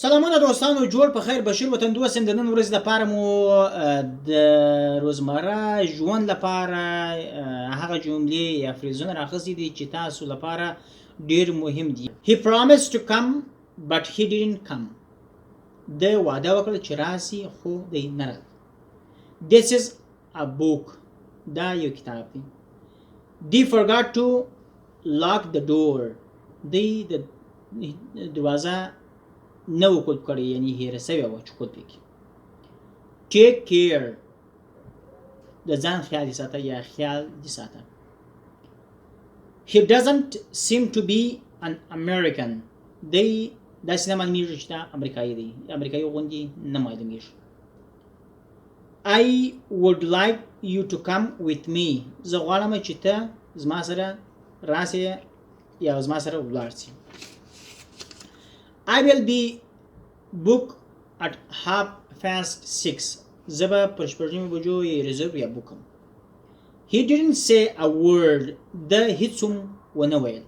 سلامونه دوستانو، جوړ په خیر. بشیر وطندوست د نن ورځ لپاره مو د روزمره ژوند لپاره هغه جملې یا فریزونه راخستي دي چې تاسو لپاره ډیر مهم دي. He promised to come but he didn't come. د وعده وکړه چې راسي خو دی نه راغی. This is a book. دا یو کتاب دی. They forgot to lock the door. دی د دروازه نو قلب کړی، یعنی هیره سوی وه چې قلب یې کړي. Take care. د ځان خیال دې ساته یا خیال دې ساته. He doesn't seem to be an American. دی داسې نه معلومیږي چې دا امریکایي دی، امریکایي غوندې نه معلومیږي. I would like you to come with me. زه غواړم چې ته زما سره راسې یا زما سره ولاړ سې. I will be booked at 6:30. زه به پر شپږ بجو یې ریزرو یا بوکم. He didn't say a word. د هیڅ هم ونه ویل.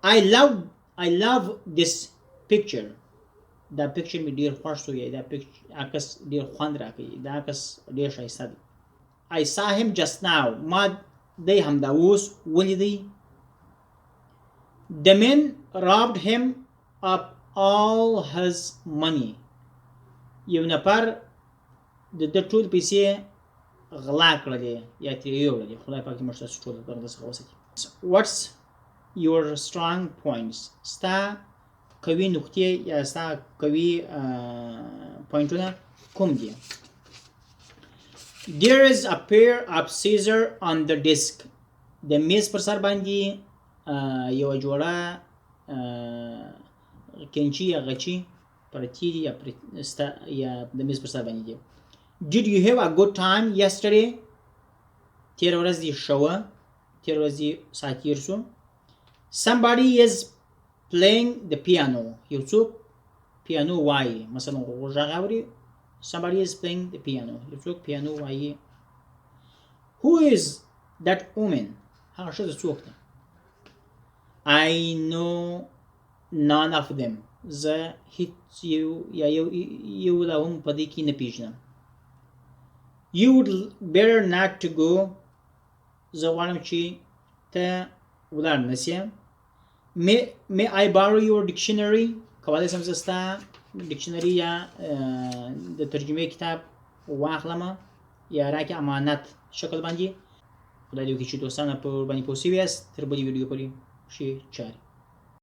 I love this picture. دا پکچر مې ډیر خوښ شو، یا دا عکس ډیر خوند راکوي، دا عکس ډیر ښایسته دی. I saw him just now. ما دی همدا اوس ولیدی. The men robbed him of all his money. یو نفر د ټول پیسې غلا کړلې یا ترې یوړلې. خدای پاک دې موږ تاسو ټول لپاره داسې وساتي. What's your strong points? ستا قوي نقطې یا ستا قوي پوینټونه کوم دي؟ There is a pair of scissors on the desk. د میز پر سر باندې یو جوړه کینچی یا غچی پرتی دي یا د میز پر سر باندې دي. Did you have a good time yesterday? تیر ورځ دې ښه وه، تیر ورځ دې ساعت تیر شو. Somebody is playing the piano. یو څوک پیانو وایي، مثلا غږ اوري. Somebody is playing the piano. یو څوک پیانو وایي. Who is that woman? هغه ښځه څوک ده؟ I know none of them. زه هیڅ یو لا هم په دې کې نه پیژنم. You would better not to go. زه غواړم چې ته ولاړ نه سې. May I borrow your dictionary? کولی شم زه ستا ډکشنري یا د ترجمې کتاب واخلمه یا راکې امانت شکل باندې. خدای دې وکړي چې دوستانه په باندې پوه شوي یاست. تر بلې ویډیو پورې ښې چارې.